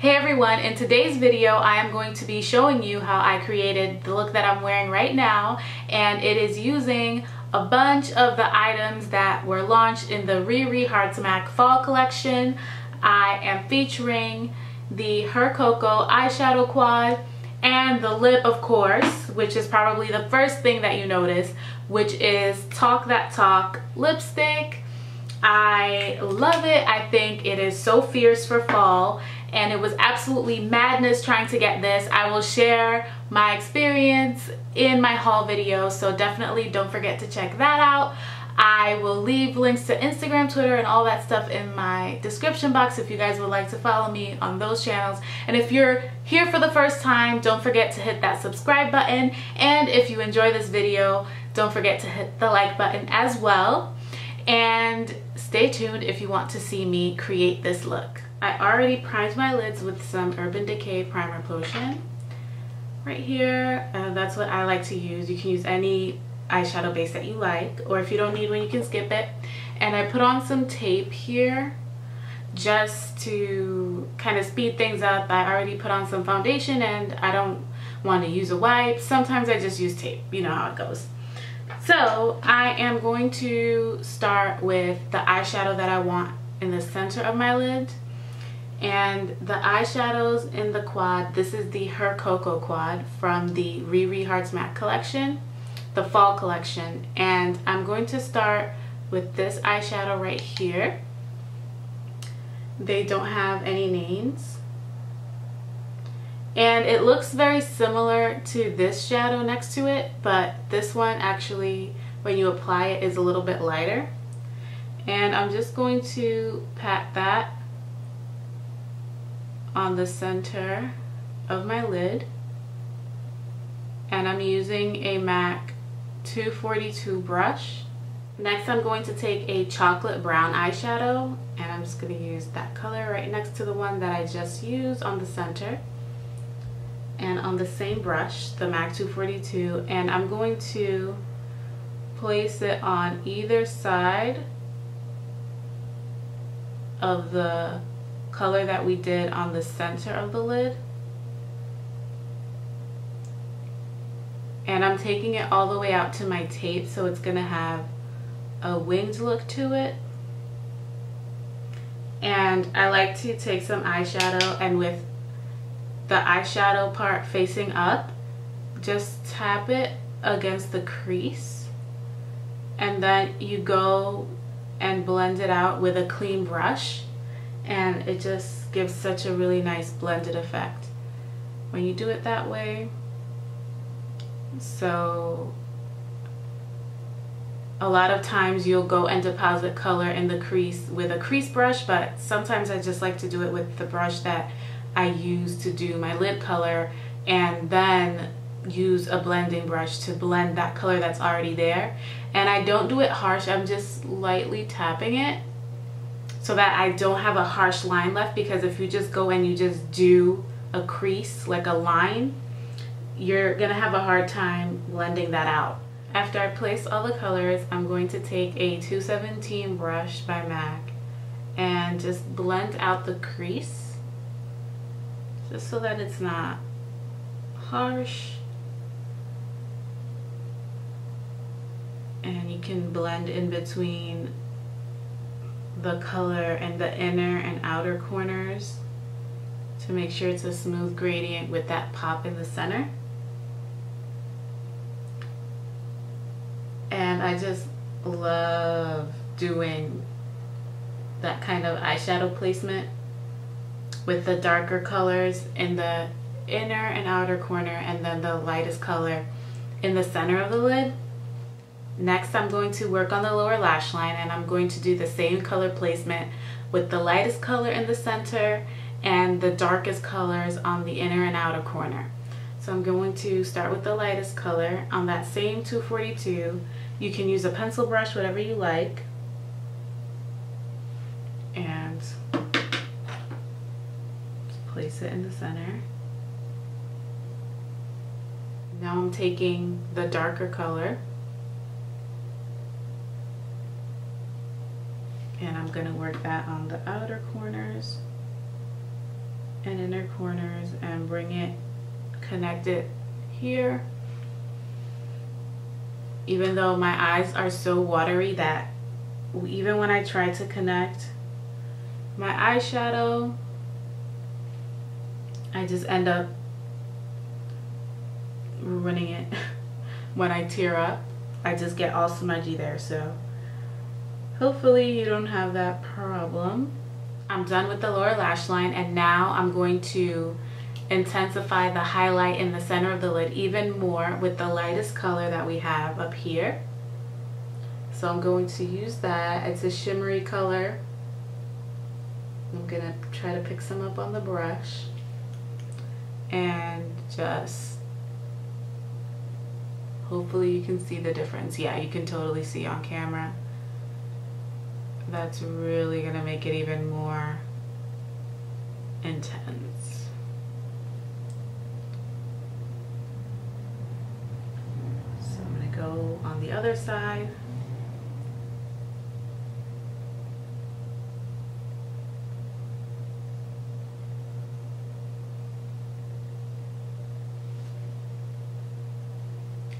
Hey everyone, in today's video I am going to be showing you how I created the look that I'm wearing right now, and it is using a bunch of the items that were launched in the RiRi Heart Smack Fall Collection. I am featuring the Her Cocoa eyeshadow quad and the lip, of course, which is probably the first thing that you notice, which is Talk That Talk lipstick. I love it. I think it is so fierce for fall, and it was absolutely madness trying to get this. I will share my experience in my haul video, so definitely don't forget to check that out. I will leave links to Instagram, Twitter, and all that stuff in my description box if you guys would like to follow me on those channels. And if you're here for the first time, don't forget to hit that subscribe button. And if you enjoy this video, don't forget to hit the like button as well. And stay tuned if you want to see me create this look. I already primed my lids with some Urban Decay primer potion right here. That's what I like to use. You can use any eyeshadow base that you like, or if you don't need one you can skip it. And I put on some tape here just to kind of speed things up. I already put on some foundation and I don't want to use a wipe. Sometimes I just use tape, you know how it goes. So I am going to start with the eyeshadow that I want in the center of my lid. And the eyeshadows in the quad, this is the Her Cocoa quad from the RiRi Heart Smack collection, the fall collection. And I'm going to start with this eyeshadow right here. They don't have any names. And it looks very similar to this shadow next to it, but this one actually, when you apply it, is a little bit lighter. And I'm just going to pat that on the center of my lid. And I'm using a MAC 242 brush. Next I'm going to take a chocolate brown eyeshadow, and I'm just going to use that color right next to the one that I just used on the center. And on the same brush, the MAC 242, and I'm going to place it on either side of the color that we did on the center of the lid. And I'm taking it all the way out to my tape, so it's gonna have a winged look to it. And I like to take some eyeshadow, and with the eyeshadow part facing up, just tap it against the crease, and then you go and blend it out with a clean brush, and it just gives such a really nice blended effect when you do it that way. So a lot of times you'll go and deposit color in the crease with a crease brush, but sometimes I just like to do it with the brush that I use to do my lid color, and then use a blending brush to blend that color that's already there. And I don't do it harsh, I'm just lightly tapping it so that I don't have a harsh line left, because if you just go and you just do a crease, like a line, you're gonna have a hard time blending that out. After I place all the colors, I'm going to take a 217 brush by MAC and just blend out the crease, just so that it's not harsh. And you can blend in between the color and the inner and outer corners to make sure it's a smooth gradient with that pop in the center. And I just love doing that kind of eyeshadow placement with the darker colors in the inner and outer corner, and then the lightest color in the center of the lid. Next I'm going to work on the lower lash line, and I'm going to do the same color placement with the lightest color in the center and the darkest colors on the inner and outer corner. So I'm going to start with the lightest color on that same 242. You can use a pencil brush, whatever you like. And place it in the center. Now I'm taking the darker color, and I'm going to work that on the outer corners and inner corners and bring it, connect it here. Even though my eyes are so watery that even when I try to connect my eyeshadow, I just end up ruining it. When I tear up, I just get all smudgy there. So hopefully you don't have that problem. I'm done with the lower lash line, and now I'm going to intensify the highlight in the center of the lid even more with the lightest color that we have up here. So I'm going to use that. It's a shimmery color. I'm gonna try to pick some up on the brush and just hopefully you can see the difference. Yeah, you can totally see on camera. That's really gonna make it even more intense. So I'm gonna go on the other side.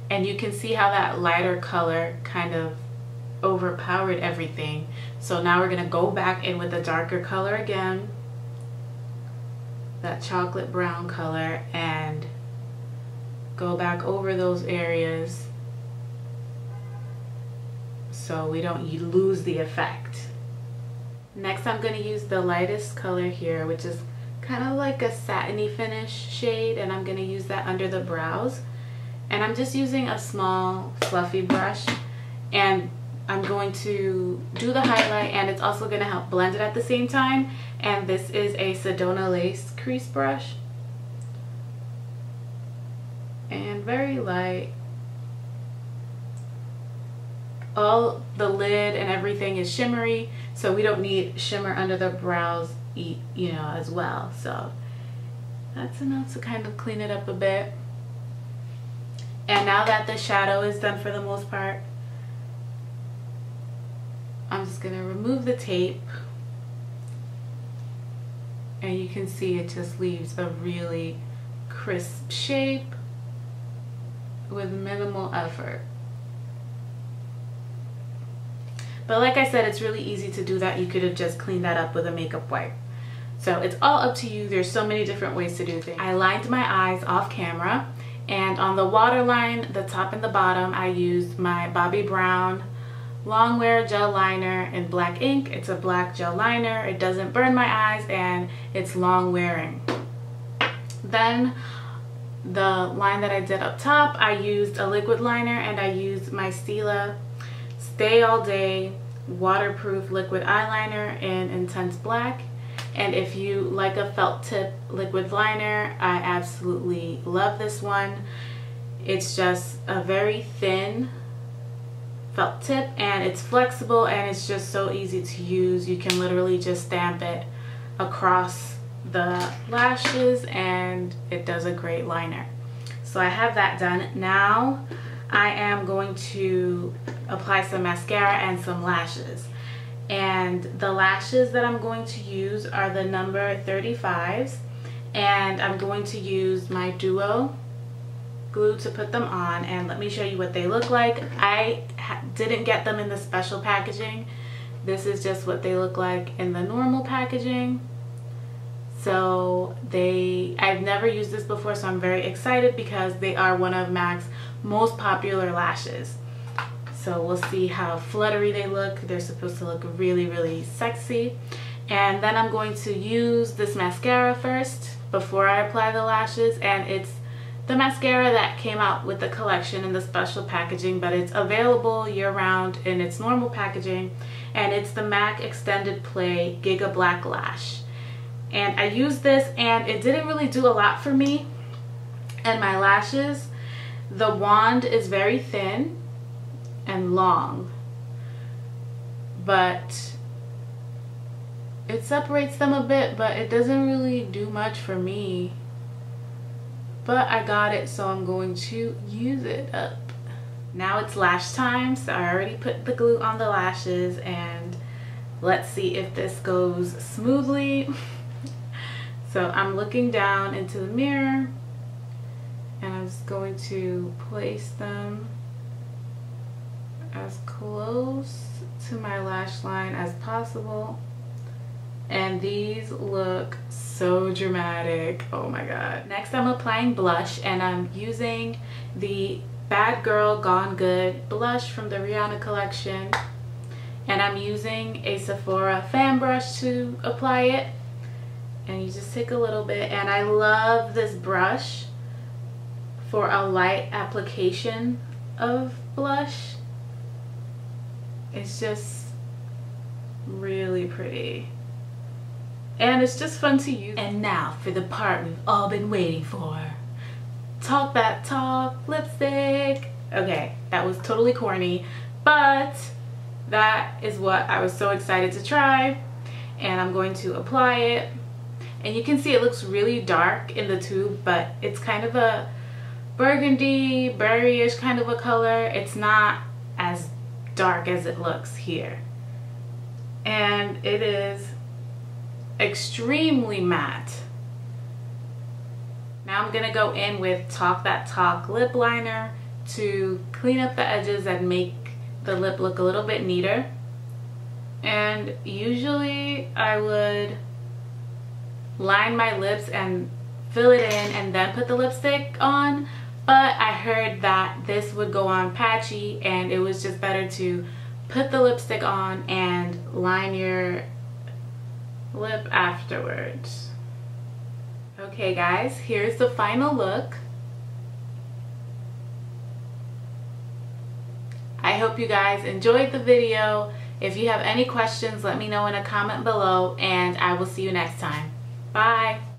And you can see how that lighter color kind of overpowered everything. So now we're gonna go back in with a darker color again, that chocolate brown color, and go back over those areas so we don't lose the effect. Next I'm gonna use the lightest color here, which is kind of like a satiny finish shade, and I'm gonna use that under the brows. And I'm just using a small fluffy brush, and I'm going to do the highlight, and it's also going to help blend it at the same time. And this is a Sedona lace crease brush, and very light. All the lid and everything is shimmery, so we don't need shimmer under the brows, you know, as well. So that's enough to kind of clean it up a bit. And now that the shadow is done for the most part, I'm just gonna remove the tape, and you can see it just leaves a really crisp shape with minimal effort. But like I said, it's really easy to do that. You could have just cleaned that up with a makeup wipe. So it's all up to you. There's so many different ways to do things. I lined my eyes off camera, and on the waterline, the top and the bottom, I used my Bobbi Brown Longwear gel liner in black ink. It's a black gel liner. It doesn't burn my eyes, and it's long wearing. Then the line that I did up top, I used a liquid liner, and I used my Stila Stay All Day waterproof liquid eyeliner in intense black. And if you like a felt tip liquid liner, I absolutely love this one. It's just a very thin felt tip, and it's flexible, and it's just so easy to use. You can literally just stamp it across the lashes, and it does a great liner. So I have that done. Now I am going to apply some mascara and some lashes. And the lashes that I'm going to use are the number 35s, and I'm going to use my Duo glue to put them on, and let me show you what they look like. I didn't get them in the special packaging. This is just what they look like in the normal packaging. So I've never used this before, so I'm very excited because they are one of MAC's most popular lashes. So we'll see how fluttery they look. They're supposed to look really, really sexy. And then I'm going to use this mascara first before I apply the lashes. And it's the mascara that came out with the collection in the special packaging, but it's available year-round in its normal packaging. And it's the MAC Extended Play Giga Black Lash. And I used this, and it didn't really do a lot for me and my lashes. The wand is very thin and long, but it separates them a bit, but it doesn't really do much for me. But I got it, so I'm going to use it up. Now it's lash time, so I already put the glue on the lashes, and let's see if this goes smoothly. So I'm looking down into the mirror and I'm just going to place them as close to my lash line as possible. And these look so dramatic. Oh my god. Next I'm applying blush, and I'm using the Bad Girl Gone Good blush from the Rihanna collection. And I'm using a Sephora fan brush to apply it. And you just take a little bit, and I love this brush for a light application of blush. It's just really pretty. And it's just fun to use. And now for the part we've all been waiting for. Talk that talk, lipstick. Okay, that was totally corny, but that is what I was so excited to try. And I'm going to apply it. And you can see it looks really dark in the tube, but it's kind of a burgundy, berryish kind of a color. It's not as dark as it looks here. And it is extremely matte. Now I'm gonna go in with Talk That Talk lip liner to clean up the edges and make the lip look a little bit neater. And usually I would line my lips and fill it in and then put the lipstick on, but I heard that this would go on patchy and it was just better to put the lipstick on and line your lip afterwards. Okay guys, here's the final look. I hope you guys enjoyed the video. If you have any questions, let me know in a comment below, and I will see you next time. Bye!